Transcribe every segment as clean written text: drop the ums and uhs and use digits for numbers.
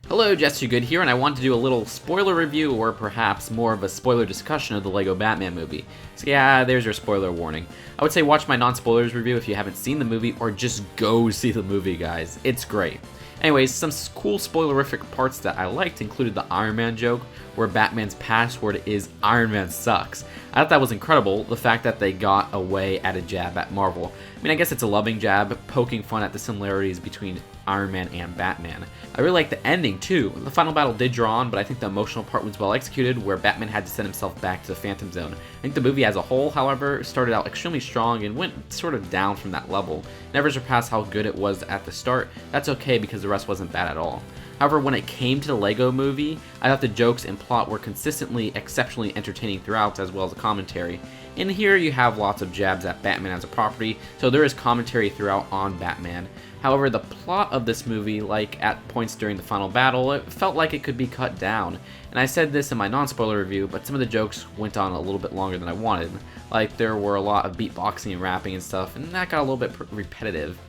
Hello, Jesse Good here, and I want to do a little spoiler review, or perhaps more of a spoiler discussion of the LEGO Batman movie. So yeah, there's your spoiler warning. I would say watch my non-spoilers review if you haven't seen the movie, or just go see the movie, guys. It's great. Anyways, some cool spoilerific parts that I liked included the Iron Man joke, where Batman's password is Iron Man sucks. I thought that was incredible, the fact that they got away at a jab at Marvel. I mean, I guess it's a loving jab, poking fun at the similarities between Iron Man and Batman. I really like the ending too. The final battle did draw on, but I think the emotional part was well executed, where Batman had to send himself back to the Phantom Zone. I think the movie as a whole, however, started out extremely strong and went sort of down from that level. Never surpassed how good it was at the start. That's okay because the rest wasn't bad at all. However, when it came to the LEGO movie, I thought the jokes and plot were consistently exceptionally entertaining throughout, as well as the commentary. In here, you have lots of jabs at Batman as a property, so there is commentary throughout on Batman. However, the plot of this movie, like at points during the final battle, it felt like it could be cut down. And I said this in my non-spoiler review, but some of the jokes went on a little bit longer than I wanted. Like, there were a lot of beatboxing and rapping and stuff, and that got a little bit repetitive.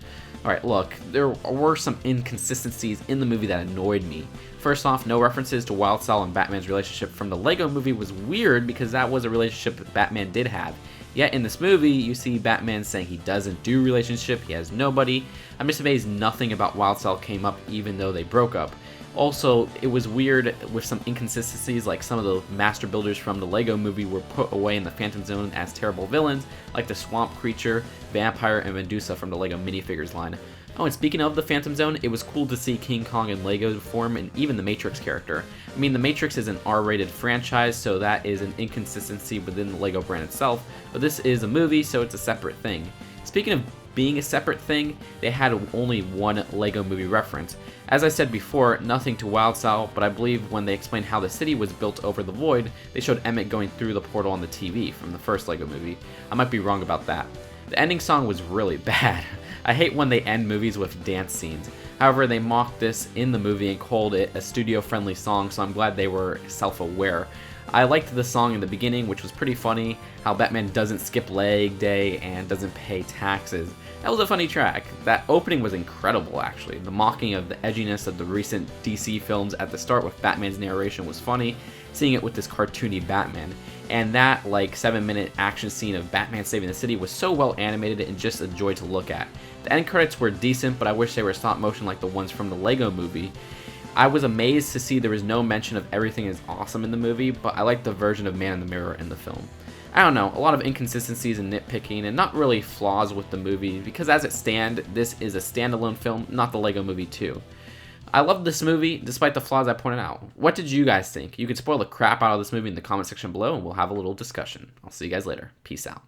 Alright, look, there were some inconsistencies in the movie that annoyed me. First off, no references to Wildside and Batman's relationship from the LEGO movie was weird because that was a relationship that Batman did have. Yet in this movie, you see Batman saying he doesn't do relationship, he has nobody. I'm just amazed nothing about Wildside came up even though they broke up. Also, it was weird with some inconsistencies, like some of the master builders from the LEGO movie were put away in the Phantom Zone as terrible villains, like the Swamp Creature, Vampire, and Medusa from the LEGO minifigures line. Oh, and speaking of the Phantom Zone, it was cool to see King Kong in LEGO form and even the Matrix character. I mean, the Matrix is an R-rated franchise, so that is an inconsistency within the LEGO brand itself, but this is a movie, so it's a separate thing. Speaking of being a separate thing, they had only one LEGO movie reference. As I said before, nothing to Wildside, but I believe when they explained how the city was built over the void, they showed Emmett going through the portal on the TV from the first LEGO movie. I might be wrong about that. The ending song was really bad. I hate when they end movies with dance scenes. However, they mocked this in the movie and called it a studio-friendly song, so I'm glad they were self-aware. I liked the song in the beginning, which was pretty funny, how Batman doesn't skip leg day and doesn't pay taxes. That was a funny track. That opening was incredible, actually. The mocking of the edginess of the recent DC films at the start with Batman's narration was funny, seeing it with this cartoony Batman. And that, 7-minute action scene of Batman saving the city was so well animated and just a joy to look at. The end credits were decent, but I wish they were stop motion like the ones from the LEGO movie. I was amazed to see there was no mention of everything is awesome in the movie, but I liked the version of Man in the Mirror in the film. I don't know, a lot of inconsistencies and nitpicking, and not really flaws with the movie, because as it stands, this is a standalone film, not the LEGO Movie 2. I loved this movie, despite the flaws I pointed out. What did you guys think? You can spoil the crap out of this movie in the comment section below, and we'll have a little discussion. I'll see you guys later. Peace out.